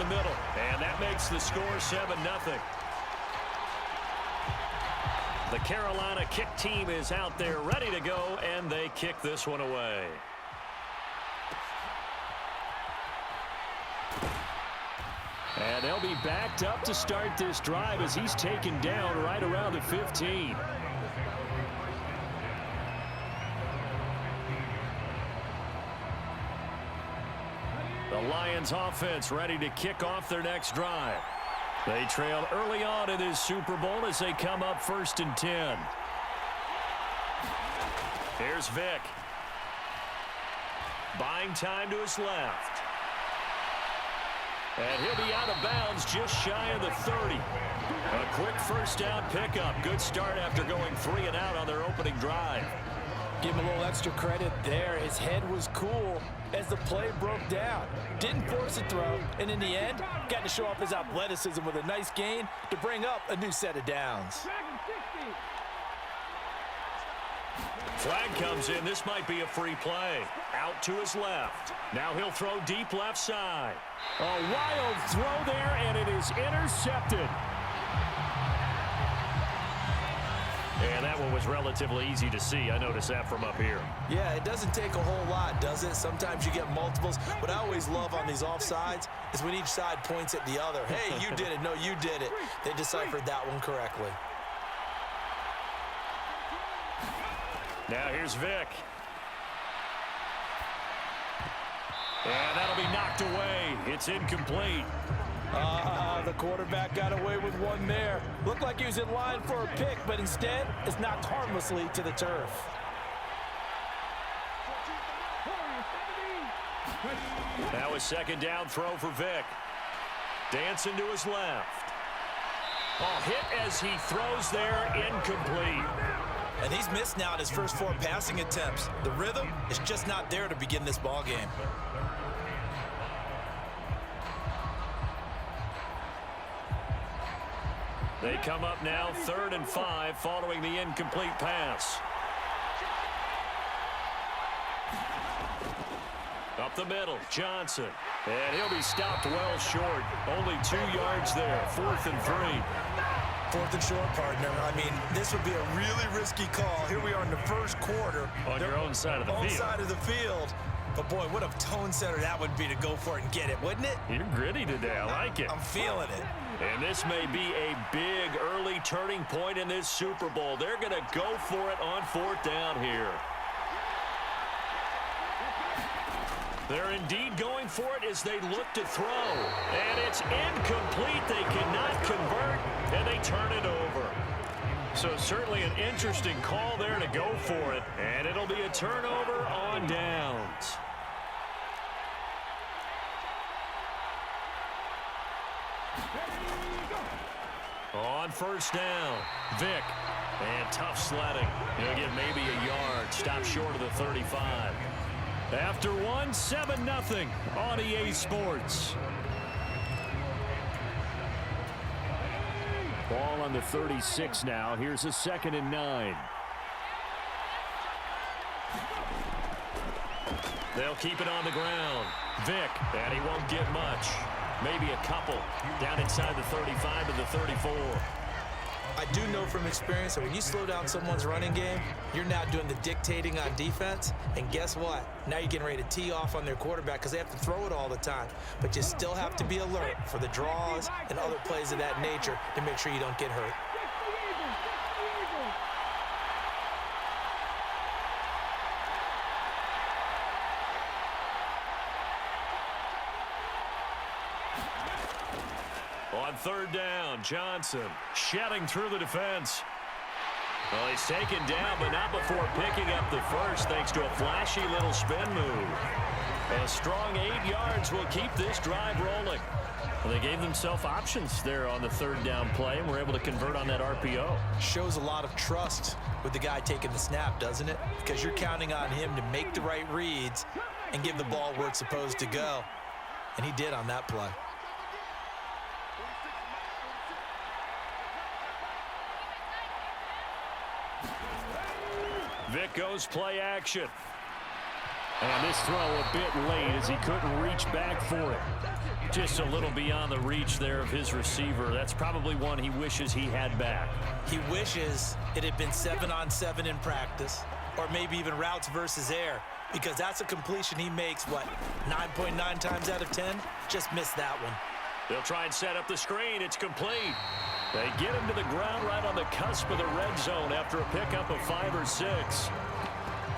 the middle. And that makes the score 7-0. The Carolina kick team is out there ready to go, and they kick this one away. And they'll be backed up to start this drive as he's taken down right around the 15. The Lions offense ready to kick off their next drive. They trail early on in this Super Bowl as they come up 1st and 10. Here's Vick. Buying time to his left. And he'll be out of bounds just shy of the 30. A quick first down pickup. Good start after going 3 and out on their opening drive. Give him a little extra credit there. His head was cool as the play broke down. Didn't force a throw, and in the end, got to show off his athleticism with a nice gain to bring up a new set of downs. Flag comes in. This might be a free play. Out to his left. Now he'll throw deep left side. A wild throw there, and it is intercepted. And that one was relatively easy to see. I noticed that from up here. Yeah, it doesn't take a whole lot, does it? Sometimes you get multiples. What I always love on these offsides is when each side points at the other. Hey, you did it. No, you did it. They deciphered that one correctly. Now here's Vick. And that'll be knocked away. It's incomplete. The quarterback got away with one there. Looked like he was in line for a pick, but instead it's knocked harmlessly to the turf. Now a 2nd down throw for Vick. Dancing to his left. Oh, hit as he throws there, incomplete. And he's missed now in his first 4 passing attempts. The rhythm is just not there to begin this ball game. They come up now 3rd and 5 following the incomplete pass. Up the middle, Johnson. And he'll be stopped well short. Only 2 yards there, 4th and 3. 4th and short, partner. I mean, this would be a really risky call. Here we are in the first quarter. On your own side of the field. Own side of the field. But, boy, what a tone setter that would be to go for it and get it, wouldn't it? You're gritty today. I like it. I'm feeling it. And this may be a big early turning point in this Super Bowl. They're going to go for it on 4th down here. They're indeed going for it as they look to throw. And it's incomplete. They cannot convert, and they turn it over. So certainly an interesting call there to go for it. And it'll be a turnover on downs. On 1st down, Vick. And tough sledding. He'll get maybe a yard. Stop short of the 35. After 1, 7-0 on EA Sports. Ball on the 36 now. Here's a 2nd and 9. They'll keep it on the ground. Vick, and he won't get much. Maybe a couple down inside the 35 to the 34. I do know from experience that when you slow down someone's running game, you're now doing the dictating on defense. And guess what? Now you're getting ready to tee off on their quarterback because they have to throw it all the time. But you still have to be alert for the draws and other plays of that nature to make sure you don't get hurt. On 3rd down, Johnson shedding through the defense. Well, he's taken down, but not before picking up the first thanks to a flashy little spin move. A strong 8 yards will keep this drive rolling. Well, they gave themselves options there on the 3rd down play and were able to convert on that RPO. Shows a lot of trust with the guy taking the snap, doesn't it? Because you're counting on him to make the right reads and give the ball where it's supposed to go. And he did on that play. Vick goes play action. And this throw a bit late as he couldn't reach back for it. Just a little beyond the reach there of his receiver. That's probably one he wishes he had back. He wishes it had been 7-on-7 in practice, or maybe even routes versus air, because that's a completion he makes, 9.9 times out of 10? Just missed that one. They'll try and set up the screen. It's complete. They get him to the ground right on the cusp of the red zone after a pickup of 5 or 6.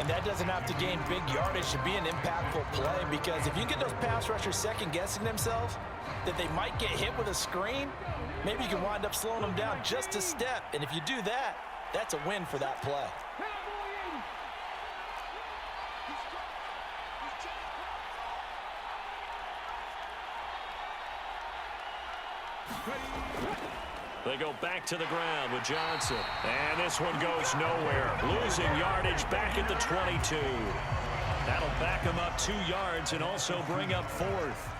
And that doesn't have to gain big yardage to be an impactful play, because if you get those pass rushers second-guessing themselves that they might get hit with a screen, maybe you can wind up slowing them down just a step. And if you do that, that's a win for that play. They go back to the ground with Johnson. And this one goes nowhere. Losing yardage back at the 22. That'll back him up 2 yards and also bring up 4th.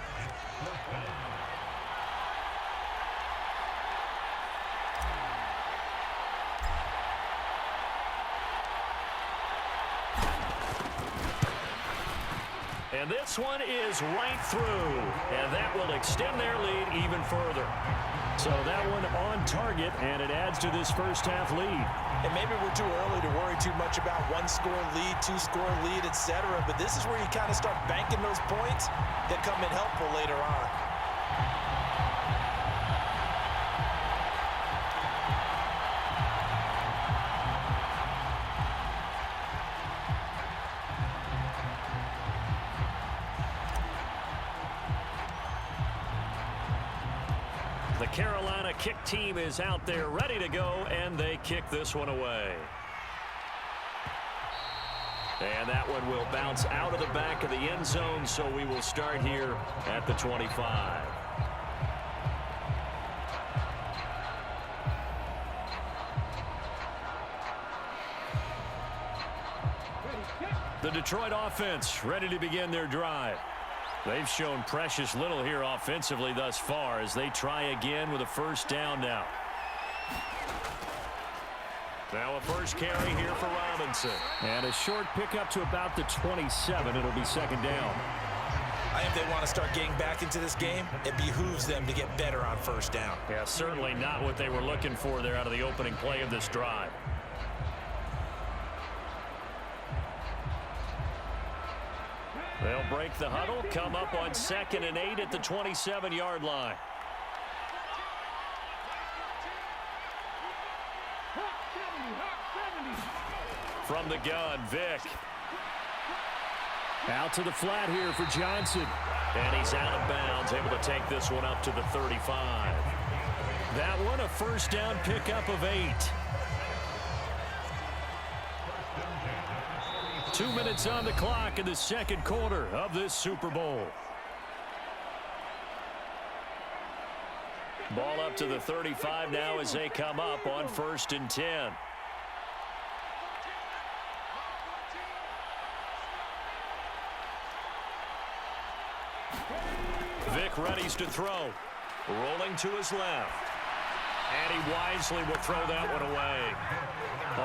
And this one is right through. And that will extend their lead even further. So that one on target, and it adds to this first half lead. And maybe we're too early to worry too much about 1-score lead, 2-score lead, etc. But this is where you kind of start banking those points that come in helpful later on. The Carolina kick team is out there ready to go, and they kick this one away. And that one will bounce out of the back of the end zone, so we will start here at the 25. The Detroit offense ready to begin their drive. They've shown precious little here offensively thus far as they try again with a first down now. Now a first carry here for Robinson. And a short pickup to about the 27. It'll be second down. I think they want to start getting back into this game. It behooves them to get better on first down. Yeah, certainly not what they were looking for there out of the opening play of this drive. They'll break the huddle, come up on 2nd and 8 at the 27-yard line. From the gun, Vick. Out to the flat here for Johnson. And he's out of bounds, able to take this one up to the 35. That one a first down pickup of 8. 2 minutes on the clock in the second quarter of this Super Bowl. Ball up to the 35 now as they come up on 1st and 10. Vick readies to throw. Rolling to his left. And he wisely will throw that one away.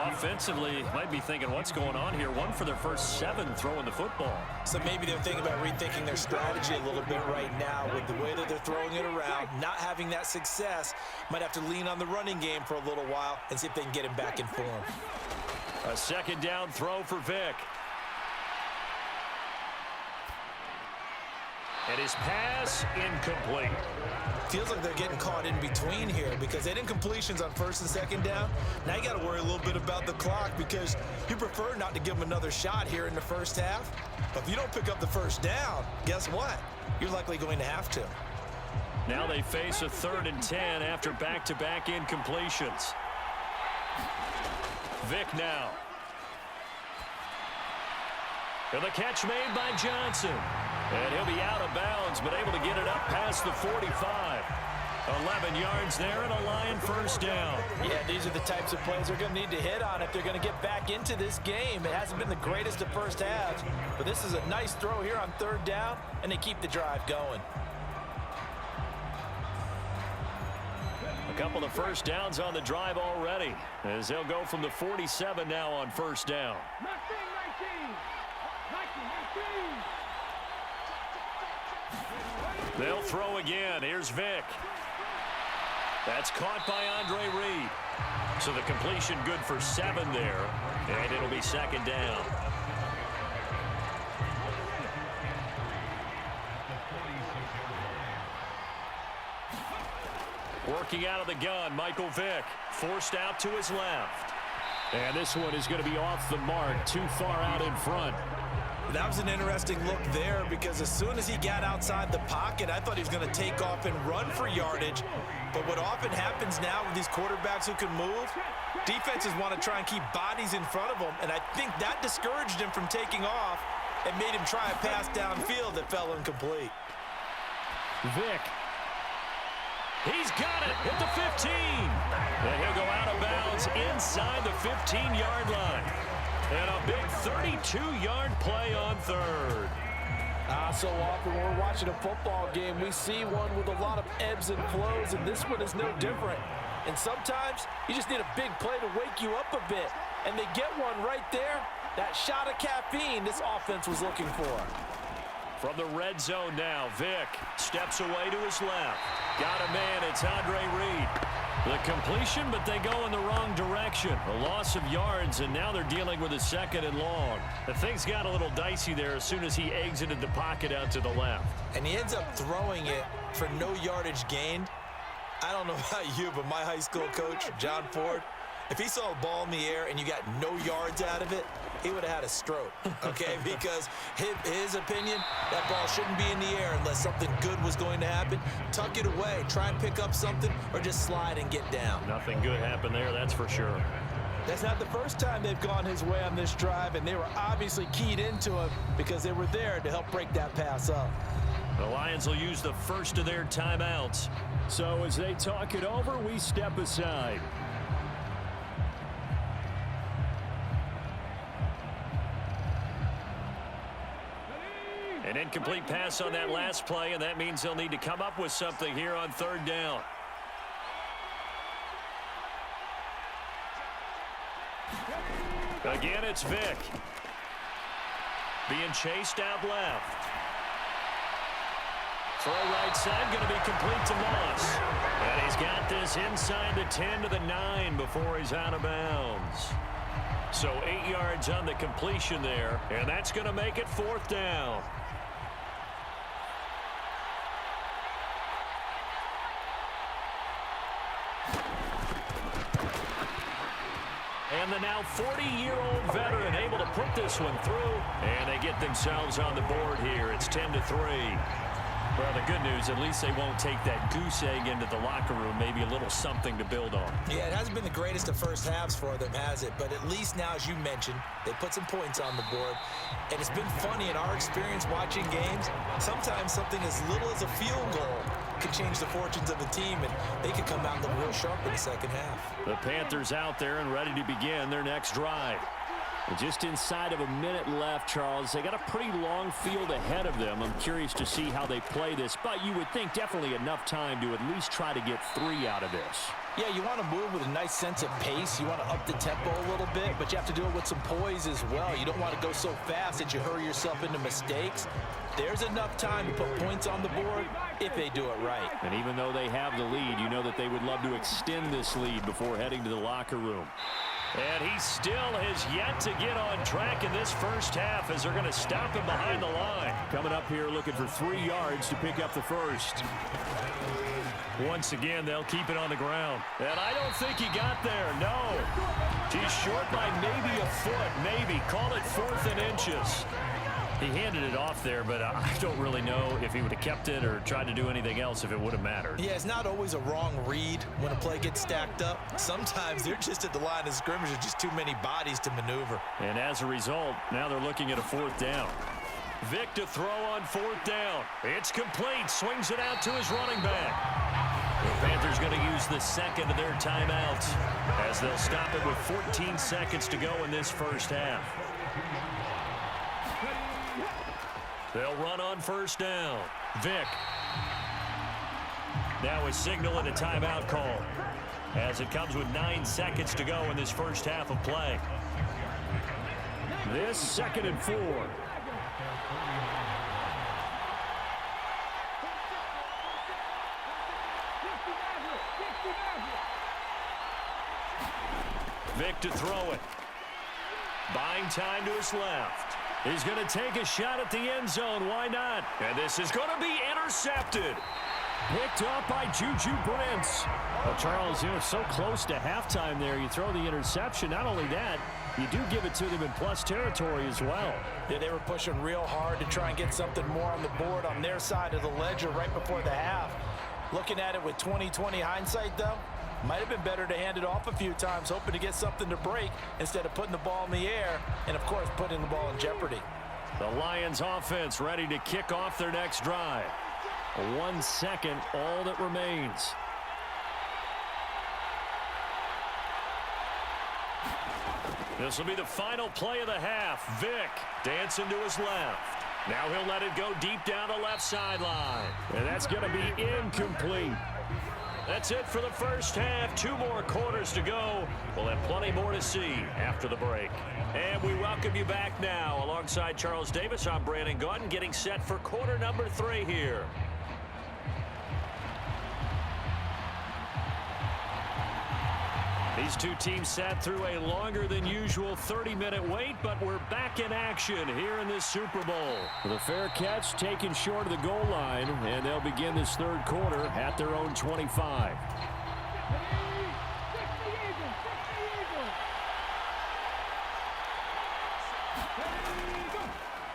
Offensively, might be thinking, what's going on here? 1 for their first 7 throwing the football. So maybe they're thinking about rethinking their strategy a little bit right now with the way that they're throwing it around. Not having that success, might have to lean on the running game for a little while and see if they can get him back in form. A second down throw for Vick. And his pass incomplete. Feels like they're getting caught in between here because they didn't completions on 1st and 2nd down. Now you got to worry a little bit about the clock because you prefer not to give them another shot here in the first half. But if you don't pick up the first down, guess what? You're likely going to have to. Now they face a 3rd and 10 after back-to-back incompletions. Vick now. And the catch made by Johnson. And he'll be out of bounds, but able to get it up past the 45. 11 yards there and a Lion first down. Yeah, these are the types of plays they're going to need to hit on if they're going to get back into this game. It hasn't been the greatest of first halves, but this is a nice throw here on 3rd down, and they keep the drive going. A couple of first downs on the drive already, as they'll go from the 47 now on 1st down. 19. They'll throw again. Here's Vick. That's caught by Andre Reed. So the completion good for 7 there, and it'll be second down. Working out of the gun, Michael Vick, forced out to his left. And this one is going to be off the mark, too far out in front. That was an interesting look there because as soon as he got outside the pocket, I thought he was going to take off and run for yardage. But what often happens now with these quarterbacks who can move, defenses want to try and keep bodies in front of them, and I think that discouraged him from taking off and made him try a pass downfield that fell incomplete. Vick. He's got it at the 15. And he'll go out of bounds inside the 15-yard line. And a big 32-yard play on third. So often when we're watching a football game, we see one with a lot of ebbs and flows, and this one is no different. And sometimes you just need a big play to wake you up a bit. And they get one right there. That shot of caffeine this offense was looking for. From the red zone now, Vick steps away to his left. Got a man, it's Andre Reed. The completion, but they go in the wrong direction. A loss of yards, and now they're dealing with a 2nd and long. The things got a little dicey there as soon as he exited the pocket out to the left. And he ends up throwing it for no yardage gained. I don't know about you, but my high school coach, John Ford, if he saw a ball in the air and you got no yards out of it, he would have had a stroke, okay? Because his opinion, that ball shouldn't be in the air unless something good was going to happen. Tuck it away, try and pick up something, or just slide and get down. Nothing good happened there, that's for sure. That's not the first time they've gone his way on this drive, and they were obviously keyed into him because they were there to help break that pass up. The Lions will use the first of their timeouts. So as they talk it over, we step aside. An incomplete pass on that last play, and that means they'll need to come up with something here on 3rd down. Again, it's Vick. Being chased out left. Throw right side, going to be complete to Moss. And he's got this inside the 10 to the 9 before he's out of bounds. So 8 yards on the completion there, and that's going to make it 4th down. And the now 40-year-old veteran able to put this one through. And they get themselves on the board here. It's 10-3. Well, the good news, at least they won't take that goose egg into the locker room. Maybe a little something to build on. Yeah, it hasn't been the greatest of first halves for them, has it? But at least now, as you mentioned, they put some points on the board. And it's been funny in our experience watching games. Sometimes something as little as a field goal could change the fortunes of a team, and they could come out looking real sharp in the second half. The Panthers out there and ready to begin their next drive. Just inside of a minute left, Charles. They got a pretty long field ahead of them. I'm curious to see how they play this, but you would think definitely enough time to at least try to get 3 out of this. Yeah, you want to move with a nice sense of pace. You want to up the tempo a little bit, but you have to do it with some poise as well. You don't want to go so fast that you hurry yourself into mistakes. There's enough time to put points on the board if they do it right. And even though they have the lead, you know that they would love to extend this lead before heading to the locker room. And he still has yet to get on track in this first half as they're going to stop him behind the line. Coming up here looking for 3 yards to pick up the first. Once again, they'll keep it on the ground. And I don't think he got there, no. He's short by maybe a foot, maybe. Call it 4th and inches. He handed it off there, but I don't really know if he would have kept it or tried to do anything else if it would have mattered. Yeah, it's not always a wrong read when a play gets stacked up. Sometimes they're just at the line of scrimmage with just too many bodies to maneuver. And as a result, now they're looking at a 4th down. Vick to throw on 4th down. It's complete. Swings it out to his running back. The Panthers going to use the second of their timeouts as they'll stop it with 14 seconds to go in this first half. They'll run on 1st down. Vick. Now a signal and a timeout call as it comes with 9 seconds to go in this first half of play. This 2nd and 4. Vic to throw it. Buying time to his left. He's going to take a shot at the end zone. Why not? And this is going to be intercepted. Picked up by Juju Brents. Well, Charles, so close to halftime there. You throw the interception. Not only that, you do give it to them in plus territory as well. Yeah, they were pushing real hard to try and get something more on the board on their side of the ledger right before the half. Looking at it with 20/20 hindsight, though, might have been better to hand it off a few times, hoping to get something to break instead of putting the ball in the air and, of course, putting the ball in jeopardy. The Lions offense ready to kick off their next drive. 1 second, all that remains. This will be the final play of the half. Vic dancing to his left. Now he'll let it go deep down the left sideline. And that's going to be incomplete. That's it for the first half. 2 more quarters to go. We'll have plenty more to see after the break. And we welcome you back now. Alongside Charles Davis, I'm Brandon Gaudin, getting set for quarter number 3 here. These two teams sat through a longer than usual 30-minute wait, but we're back in action here in this Super Bowl. The fair catch taken short of the goal line, and they'll begin this third quarter at their own 25.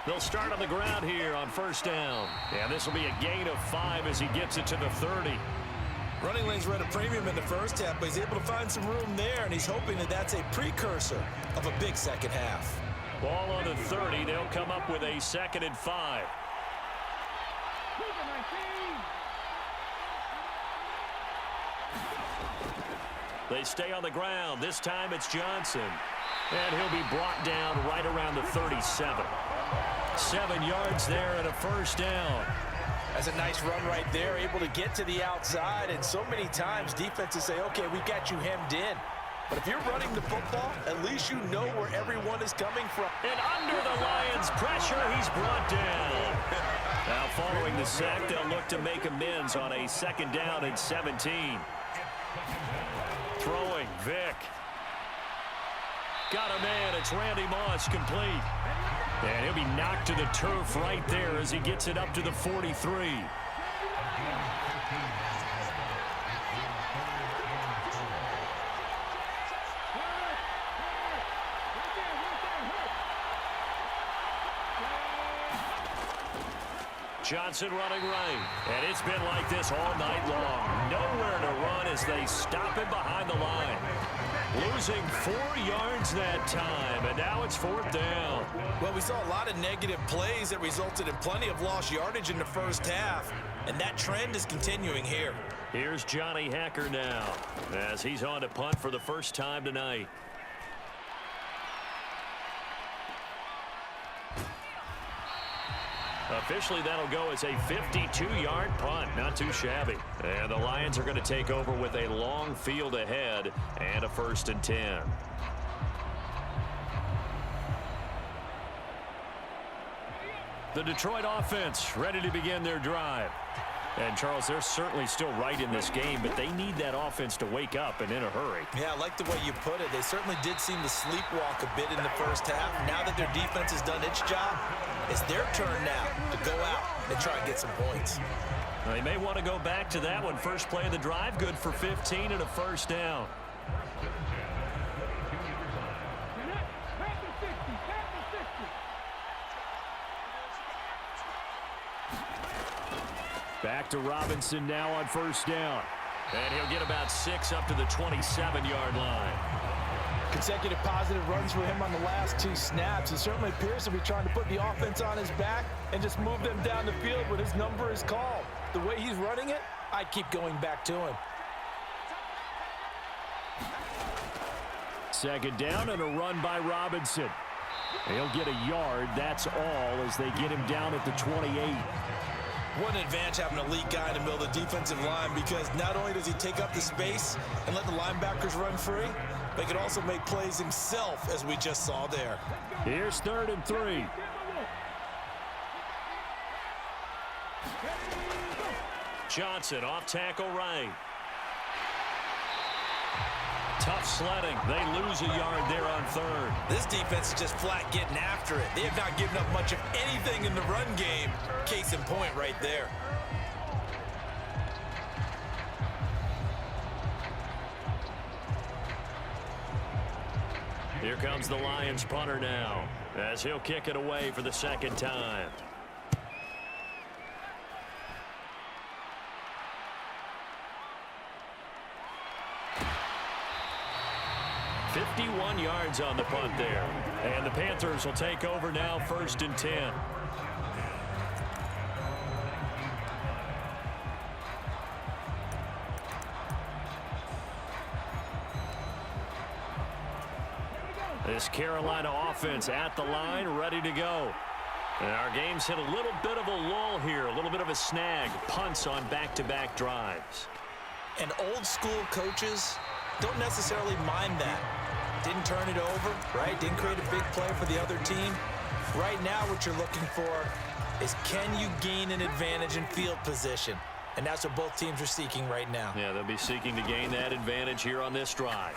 They'll start on the ground here on first down. And this will be a gain of 5 as he gets it to the 30. Running lanes were at a premium in the first half, but he's able to find some room there, and he's hoping that that's a precursor of a big second half. Ball on the 30. They'll come up with a 2nd and 5. They stay on the ground. This time it's Johnson. And he'll be brought down right around the 37. 7 yards there and a first down. That's a nice run right there, able to get to the outside. And so many times defenses say, okay, we got you hemmed in. But if you're running the football, at least you know where everyone is coming from. And under the Lions' pressure, he's brought down. Now following the sack, they'll look to make amends on a 2nd down and 17. Throwing, Vic. Got a man, it's Randy Moss, complete. And he'll be knocked to the turf right there as he gets it up to the 43. Johnson running right. And it's been like this all night long. Nowhere to run as they stop him behind the line. Losing 4 yards that time, and now it's 4th down. Well, we saw a lot of negative plays that resulted in plenty of lost yardage in the first half, and that trend is continuing here. Here's Johnny Hacker now as he's on to punt for the first time tonight. Officially, that'll go as a 52-yard punt. Not too shabby. And the Lions are going to take over with a long field ahead and a 1st and 10. The Detroit offense ready to begin their drive. And, Charles, they're certainly still right in this game, but they need that offense to wake up and in a hurry. Yeah, I like the way you put it. They certainly did seem to sleepwalk a bit in the first half. Now that their defense has done its job, it's their turn now to go out and try and get some points. Now, they may want to go back to that one. First play of the drive, good for 15 and a first down. Back to Robinson now on first down. And he'll get about 6 up to the 27-yard line. Consecutive positive runs for him on the last 2 snaps. He certainly appears to be trying to put the offense on his back and just move them down the field when his number is called. The way he's running it, I keep going back to him. 2nd down and a run by Robinson. He'll get a yard, that's all, as they get him down at the 28. What an advantage having an elite guy in the middle of the defensive line, because not only does he take up the space and let the linebackers run free, but he can also make plays himself, as we just saw there. Here's 3rd and 3. Johnson off tackle right. Tough sledding. They lose a yard there on third. This defense is just flat getting after it. They have not given up much of anything in the run game. Case in point right there. Here comes the Lions punter now, as he'll kick it away for the second time. "51 yards on the punt there. And the Panthers will take over now, 1st and 10. This Carolina offense at the line, ready to go. And our game's hit a little bit of a lull here, a little bit of a snag. Punts on back-to-back drives. And old school coaches don't necessarily mind that. Didn't turn it over, right? Didn't create a big play for the other team. Right now what you're looking for is, can you gain an advantage in field position? And that's what both teams are seeking right now. Yeah, they'll be seeking to gain that advantage here on this drive.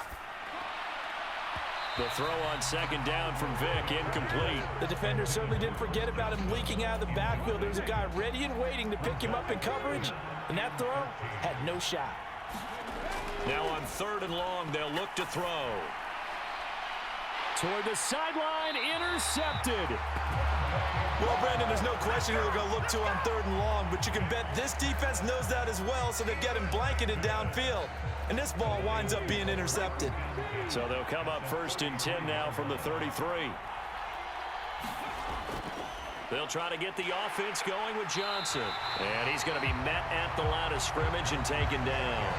The throw on 2nd down from Vick, incomplete. The defender certainly didn't forget about him leaking out of the backfield. There was a guy ready and waiting to pick him up in coverage, and that throw had no shot. Now on 3rd and long, they'll look to throw. Toward the sideline, intercepted. Well, Brandon, there's no question who they're going to look to on 3rd and long, but you can bet this defense knows that as well, so they've got him blanketed downfield. And this ball winds up being intercepted. So they'll come up 1st and 10 now from the 33. They'll try to get the offense going with Johnson. And he's going to be met at the line of scrimmage and taken down.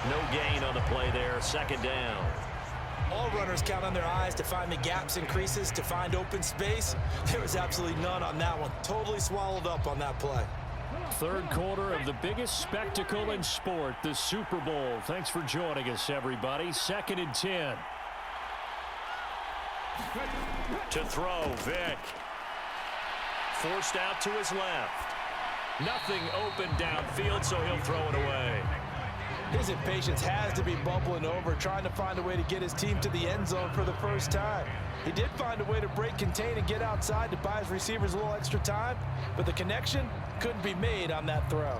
No gain on the play there, 2nd down. All runners count on their eyes to find the gaps and creases, to find open space. There was absolutely none on that one. Totally swallowed up on that play. 3rd quarter of the biggest spectacle in sport, the Super Bowl. Thanks for joining us, everybody. 2nd and 10. To throw, Vick. Forced out to his left. Nothing open downfield, so he'll throw it away. His impatience has to be bubbling over, trying to find a way to get his team to the end zone for the first time. He did find a way to break contain and get outside to buy his receivers a little extra time, but the connection couldn't be made on that throw.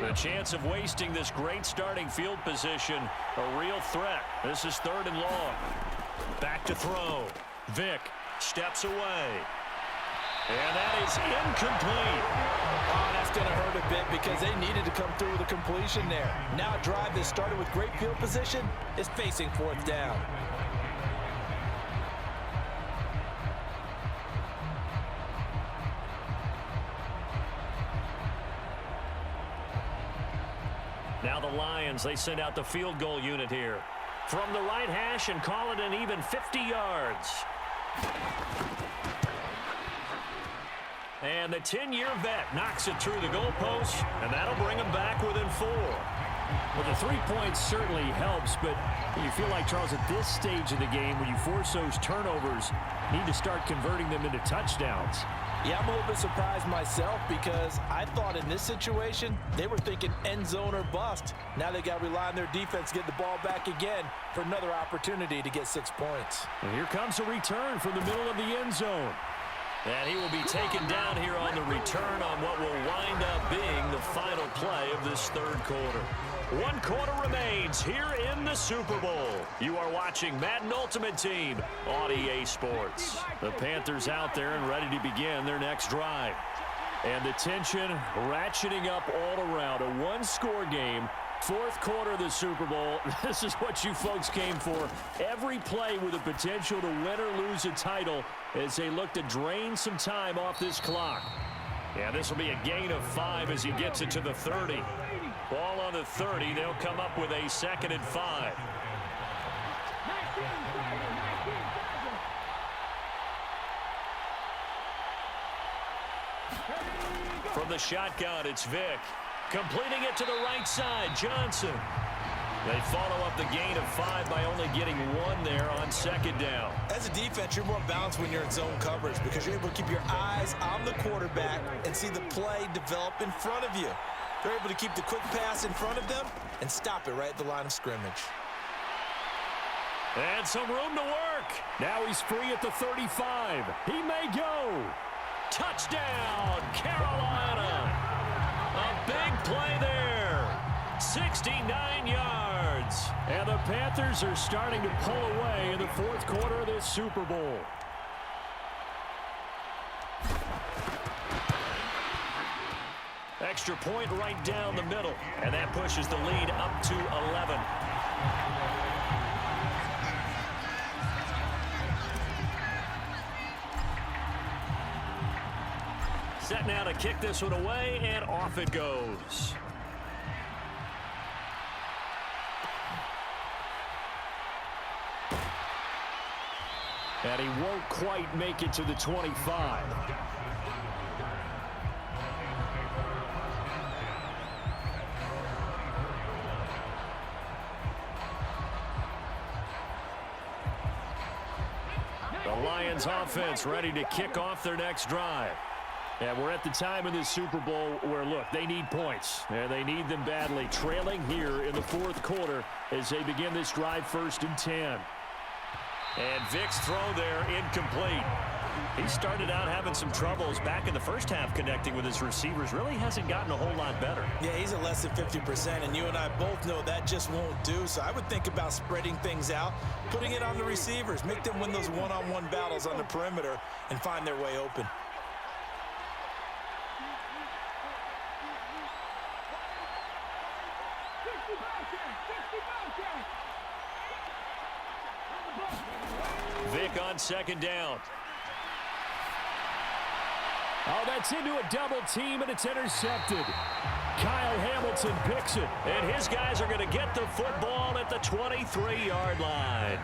The chance of wasting this great starting field position, a real threat. This is 3rd and long. Back to throw. Vick steps away. And that is incomplete. Oh, that's going to hurt a bit because they needed to come through with a completion there. Now a drive that started with great field position is facing 4th down. Now the Lions, they send out the field goal unit here. From the right hash and call it an even 50 yards. And the 10-year vet knocks it through the goalpost, and that'll bring him back within 4. Well, the 3 points certainly helps, but you feel like, Charles, at this stage of the game, when you force those turnovers, you need to start converting them into touchdowns. Yeah, I'm a little bit surprised myself because I thought in this situation, they were thinking end zone or bust. Now they got to rely on their defense to get the ball back again for another opportunity to get 6 points. And here comes a return from the middle of the end zone. And he will be taken down here on the return on what will wind up being the final play of this 3rd quarter. 1 quarter remains here in the Super Bowl. You are watching Madden Ultimate Team on EA Sports. The Panthers out there and ready to begin their next drive. And the tension ratcheting up all around. A 1-score game. 4th quarter of the Super Bowl. This is what you folks came for. Every play with the potential to win or lose a title as they look to drain some time off this clock. Yeah, this will be a gain of 5 as he gets it to the 30. Ball on the 30. They'll come up with a 2nd and 5. From the shotgun, it's Vick. Completing it to the right side, Johnson. They follow up the gain of 5 by only getting 1 there on 2nd down. As a defense, you're more balanced when you're in zone coverage because you're able to keep your eyes on the quarterback and see the play develop in front of you. They're able to keep the quick pass in front of them and stop it right at the line of scrimmage. And some room to work. Now he's free at the 35. He may go. Touchdown, Carolina. A big play there. 69 yards. And the Panthers are starting to pull away in the fourth quarter of this Super Bowl. Extra point right down the middle. And that pushes the lead up to 11. Set now to kick this one away, and off it goes. And he won't quite make it to the 25. The Lions offense ready to kick off their next drive. And we're at the time in this Super Bowl where, look, they need points. And they need them badly. Trailing here in the fourth quarter as they begin this drive 1st and 10. And Vic's throw there incomplete. He started out having some troubles back in the first half connecting with his receivers. Really hasn't gotten a whole lot better. Yeah, he's at less than 50%, and you and I both know that just won't do. So I would think about spreading things out, putting it on the receivers, make them win those one-on-one battles on the perimeter and find their way open. Vic on 2nd down. Oh, that's into a double team, and it's intercepted. Kyle Hamilton picks it. And his guys are going to get the football at the 23-yard line.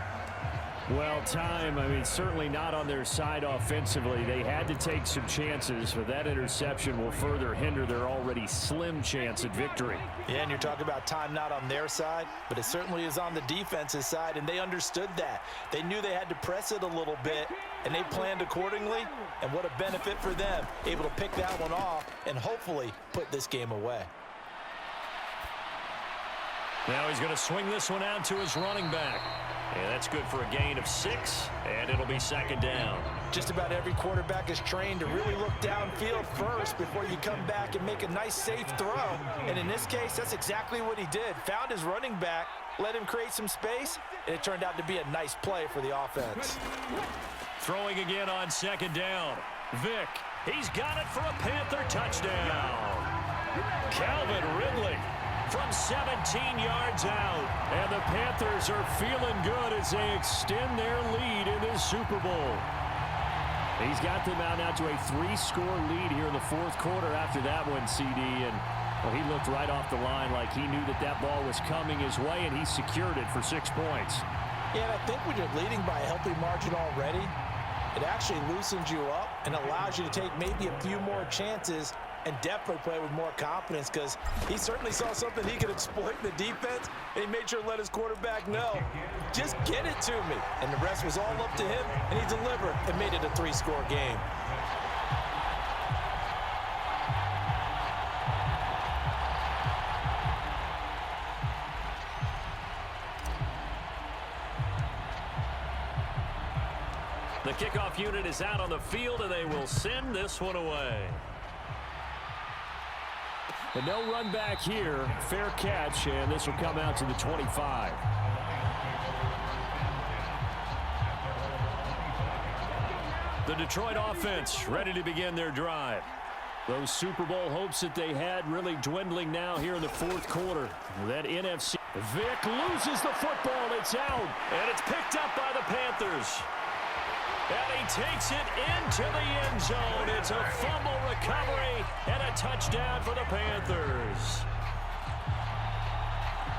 Well, certainly not on their side offensively. They had to take some chances, but that interception will further hinder their already slim chance at victory. Yeah, and you're talking about time not on their side, but it certainly is on the defense's side, and they understood that. They knew they had to press it a little bit, and they planned accordingly, and what a benefit for them, able to pick that one off and hopefully put this game away. Now he's going to swing this one out to his running back. And that's good for a gain of 6, and it'll be 2nd down. Just about every quarterback is trained to really look downfield first before you come back and make a nice, safe throw. And in this case, that's exactly what he did. Found his running back, let him create some space, and it turned out to be a nice play for the offense. Throwing again on 2nd down. Vic, he's got it for a Panther touchdown. Calvin Ridley from 17 yards out. And the Panthers are feeling good as they extend their lead in this Super Bowl. He's got them out now to a 3-score lead here in the fourth quarter after that one, CD. And well, he looked right off the line like he knew that that ball was coming his way, and he secured it for 6 points. Yeah, and I think when you're leading by a healthy margin already, it actually loosens you up and allows you to take maybe a few more chances and definitely play with more confidence, because he certainly saw something he could exploit in the defense, and he made sure to let his quarterback know, just get it to me. And the rest was all up to him, and he delivered and made it a 3-score game. The kickoff unit is out on the field, and they will send this one away. And no run back here. Fair catch, and this will come out to the 25. The Detroit offense ready to begin their drive. Those Super Bowl hopes that they had really dwindling now here in the fourth quarter. That NFC. Vic loses the football. It's out. And it's picked up by the Panthers. And he takes it into the end zone. It's a fumble recovery and a touchdown for the Panthers.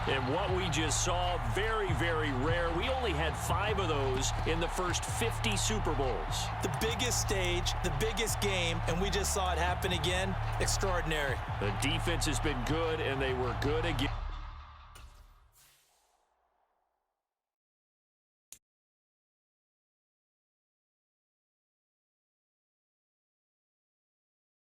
And what we just saw, very, very rare. We only had 5 of those in the first 50 Super Bowls. The biggest stage, the biggest game, and we just saw it happen again. Extraordinary. The defense has been good, and they were good again.